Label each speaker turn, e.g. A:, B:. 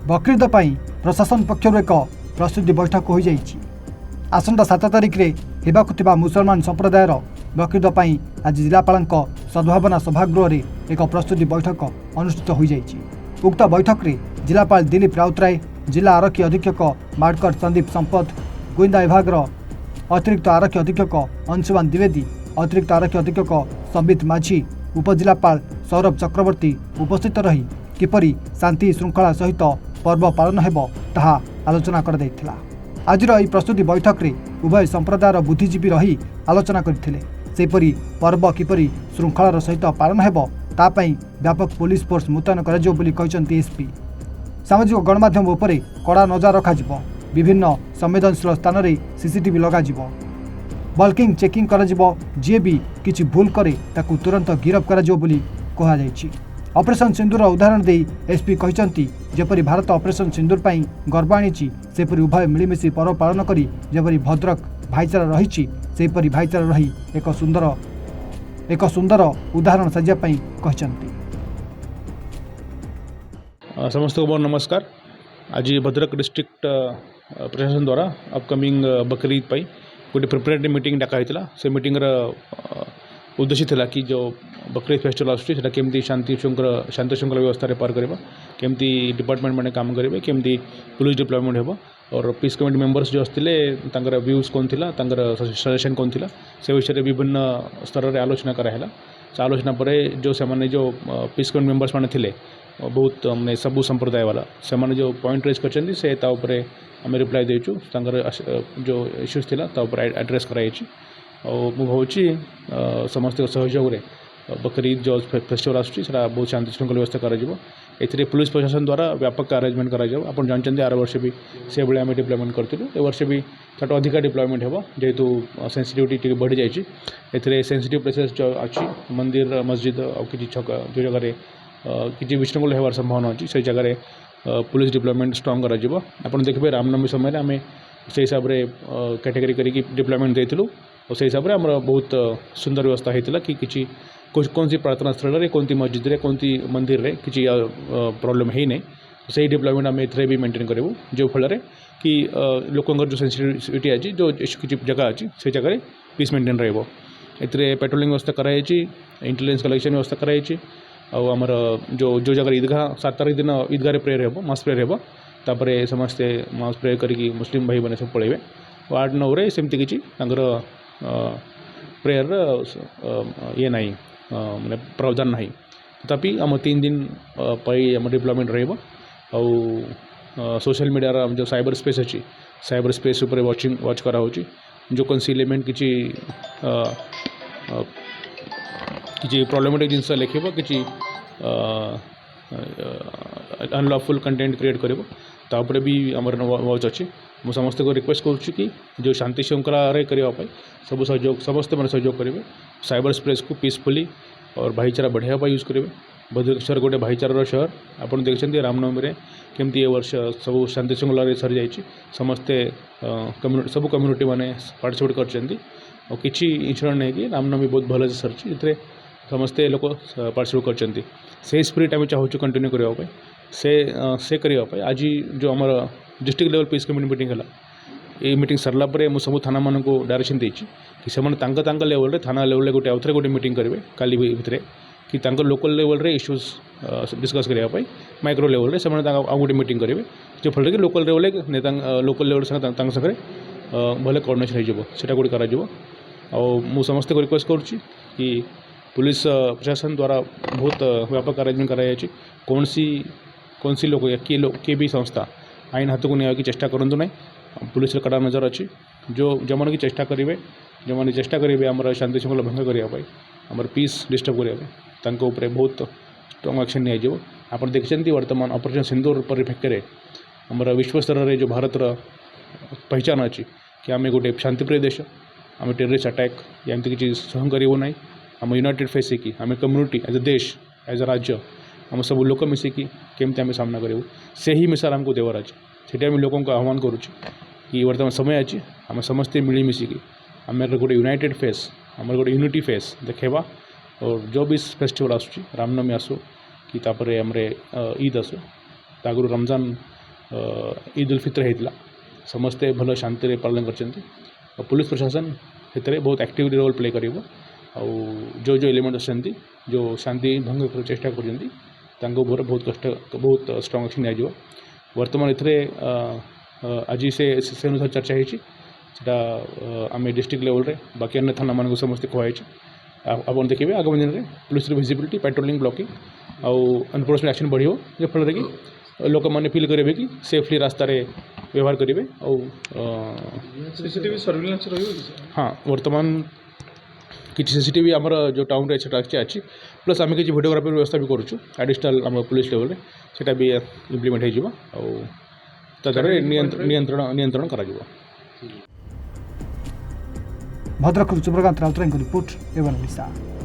A: बकरीद पर प्रशासन पक्षर एक प्रस्तुति बैठक हो जाइछि। आसंता 7 तारिख में होगा मुसलमान संप्रदायर बकरीद पर आज जिलापाल सद्भावना सभागृह में एक प्रस्तुति बैठक अनुष्ठित हो जाइछि। उक्त बैठक में जिलापाल दिलीप राउतराय, जिला आरक्षी अधीक्षक माडकर संदीप संपत, गोइंदा विभाग अतिरिक्त आरक्षी अधीक्षक अंशुमान द्विवेदी, अतिरिक्त आरक्षी अधीक्षक संबित माझी, उपजिलापाल सौरभ चक्रवर्ती उपस्थित रही किपरि शांति श्रृंखला सहित पर्व पालन हेब ताहा आलोचना कर दैथिला। आजिर एही प्रस्तुति बैठक में उभय संप्रदायर बुद्धिजीवी रही आलोचना करथिले। सेपरि पर्व किपरि श्रृंखलार सहित पालन हेब तापई व्यापक पुलिस फोर्स मुतयन कराजियो बोली कहिसंती एसपी। सामाजिक गणमाध्यम उपरे कड़ा नजर रखाजिबो। विभिन्न संवेदनशील स्थान में सीसीटीवी लगाजिबो। बल्किंग चेकिंग कराजिबो। जे भी किछि भूल करे ताकू तुरंत गिरफ कराजिबो बोली कहा जायछि। ऑपरेशन सिंदूर उदाहरण दे एसपी कहिसंती जेपरि भारत ऑपरेशन सिंदूर पई गर्व आनिछि सेपरि उभय मिलिमिशि पर्व पालन करी जेपरि भद्रक भाईचारा रहिछि सेपरि भाईचारा रही एक सुंदर उदाहरण साजिया पई कहिसंती।
B: समस्त को नमस्कार। आज भद्रक डिस्ट्रिक्ट प्रशासन द्वारा अपकमिंग बकरीद पाई गोटे प्रिपेरेटरी मीटिंग डाका होता। से मीटिंग उद्देश्य थिला कि जो बकरीद फेस्टिवल आसुची केमती शांति श्रृंखला व्यवस्था पार करवा, केमती डिपार्टमेंट मैंने काम करेंगे, केमती पुलिस डिप्लॉयमेंट हो और पीस कमिटी मेंबर्स जो आसते व्यूज कौन थिला, सजेशन कौन थिला, से विषय विभिन्न स्तर में आलोचना कराला। से आलोचना पर जो से जो पीस कमिटी मेंबर्स मैंने थिले बहुत मैंने सबू संप्रदाय वाला से जो पॉइंट रेज कर से आम रिप्लाई देचु जो इश्यूज थिला एड्रेस कराई और मुझे समस्त सहयोग में बकरीद जो फेस्टिवल आसूँ बहुत शांति श्रृंखला व्यवस्था कर पुलिस प्रशासन द्वारा व्यापक अरेंजमेंट कर जानते आर वर्ष भी से भाई आम डिप्लॉयमेंट करूँ। ए वर्ष भी ताठ अधिका डिप्लॉयमेंट हो जेहेतु सेंसिटिविटी बढ़ी जाइए। सेंसिटिव प्लेसेस जो अच्छी मंदिर मस्जिद और किसी छक जो जगह किसी विशृंखल होवार संभावना अच्छी से जगह पुलिस डिप्लॉयमेंट स्ट्रॉन्ग कर देखिए रामनवमी समय आम से हिसाब से कैटेगरी करी डिप्लॉयमेंट देलु और से हिसाब से आम बहुत सुंदर व्यवस्था होता कि किसी कौन सी प्रार्थना स्थल में कौन मस्जिद रे कौन मंदिर रे किसी प्रॉब्लम है नहीं से डिप्लॉयमेंट आम ए भी मेंटेन करूँ जो फल कि लोकंर जो सेंसिटिविटी अच्छी जो किसी जगह अच्छी से जगह पीस मेंटेन रे पेट्रोलिंग व्यवस्था कराई, इंटेलिजेंस कलेक्शन व्यवस्था कराई और आमर जो जगह ईदगाह 7 तारिख दिन ईदगाह प्रेयर हो मास प्रेयर हो तापर समस्ते मास प्रेयर करी मुस्लिम भाई मैंने सब पलैबे। वार्ड 9 रे सेमती किसी प्रेयर ये नहीं मैंने प्रावधान नहीं तथापि आम 3 दिन आम डिप्लॉयमेंट और सोशल मीडिया जो साइबर स्पेस अच्छी साइबर स्पेस उपर वॉच करा जो कौन एलिमेंट किसी प्रॉब्लमेटिक जिनस लिखे कि अनलॉफुल कंटेंट क्रिएट कर भी आमर वॉच अच्छी। मु समस्त को रिक्वेस्ट करुच्ची कि जो शांति श्रृंखला करने सब सहयोग समस्ते मैंने सहयोग करेंगे। साइबर स्पेस को पीसफुली और भाईचारा बढ़ावा यूज करेंगे। भद्रक शहर गोटे भाईचारार शहर आपड़ देखते रामनवमी में केमती ए वर्ष सब शांति श्रृंखला सरी जाइए समस्ते सब कम्युनिटी मैंने पार्टिसिपेट कर किसी इंसिडेंट नहीं कि रामनवमी बहुत भल से सरी समस्ते लोग पार्टिसिपेट कर से स्पिरिट आम चाहूँ कंटिन्यू करने से करने आज जो आम district level peace committee meeting है ये मीटिंग सरला मुझे सब थाना मान को डायरेक्शन देती कि से लेवल रे थाना लेवल गोटे आउे गोटे मीटिंग करेंगे काली भितर कि लोकल लेवल रे इश्यूज डिस्कस करने माइक्रो लेवल रे से गोटे मीटिंग करेंगे जो फल कि लोकल लेवल नेता लोकल लेवल संगे भले कोऑर्डिनेशन होटा गोटे कर समस्त को रिक्वेस्ट करुच्ची कि पुलिस प्रशासन द्वारा बहुत व्यापक अरेंजमेंट कराई कौन सी लोग या किए भी संस्था आईन हाथ को नहीं चेष्टा करूँ ना पुलिस कड़ा नजर अच्छी जो मैंने कि चेष्टा करेंगे जो मैंने चेष्टा करेंगे आम शांति श्रृंखला भंग करने आम पीस डिस्टर्ब करने बहुत स्ट्रॉन्ग एक्शन नहीं आप देखते वर्तमान ऑपरेशन सिंदूर परिप्रेक्षी में आम विश्व स्तर में जो भारत पहचान अच्छी कि आम गोटे शांतिप्रिय देश आम टेररिस्ट अटैक या एमती किसी सहन करूँ ना आम यूनाइटेड फेस की आम कम्युनिटी एज ए देश एज ए राज्य आम सब लोक मिसिकी केमती आम सामना करूँ से ही मिसाल आमको देवार अच्छे से लोक आह्वान करुच्ची कि वर्तमान समय अच्छी आम समस्ते मिलमिशिकी आम गोटे यूनाइटेड फेस आम गोटे यूनिटी फेस देखेबा और जो भी फेस्टिवल आसूँ रामनवमी आसू कि तापर आमरे ईद आसू तागुरु रमजान ईद उल फित्र होता समस्ते भल शांति पालन कर पुलिस प्रशासन से बहुत एक्टिवली रोल प्ले कर जो जो एलिमेंट अच्छे जो शांति भंग कर चेष्टा कर बहुत कष्ट बहुत स्ट्रॉन्ग एक्शन दिज्व वर्तमान आज से अनुसार चर्चा होती आम डिस्ट्रिक्ट लेवल रे बाकी अन्य थाना मान समस्त कहुई आप देखिए आगामी दिन में पुलिस विजिबिलिटी पेट्रोलिंग ब्लॉकिंग आउ एनफोर्समेंट एक्शन बढ़ जफल कि लोक मैंने फिल करेंगे कि सेफली रास्ता व्यवहार करेंगे
C: सीसीटीवी सर्विलांस
B: हाँ वर्तमान किसी सीसीटीवी आमर जो टाउन रे अच्छी प्लस आम किसी भिडियोग्राफी व्यवस्था भी करुँ एडिशनल आम पुलिस लेवल रे सेटा भी इम्प्लीमेंट हो नियंत्रण करा
A: भद्रक चंद्रकांत राउतराय रिपोर्ट एवं ओडिशा।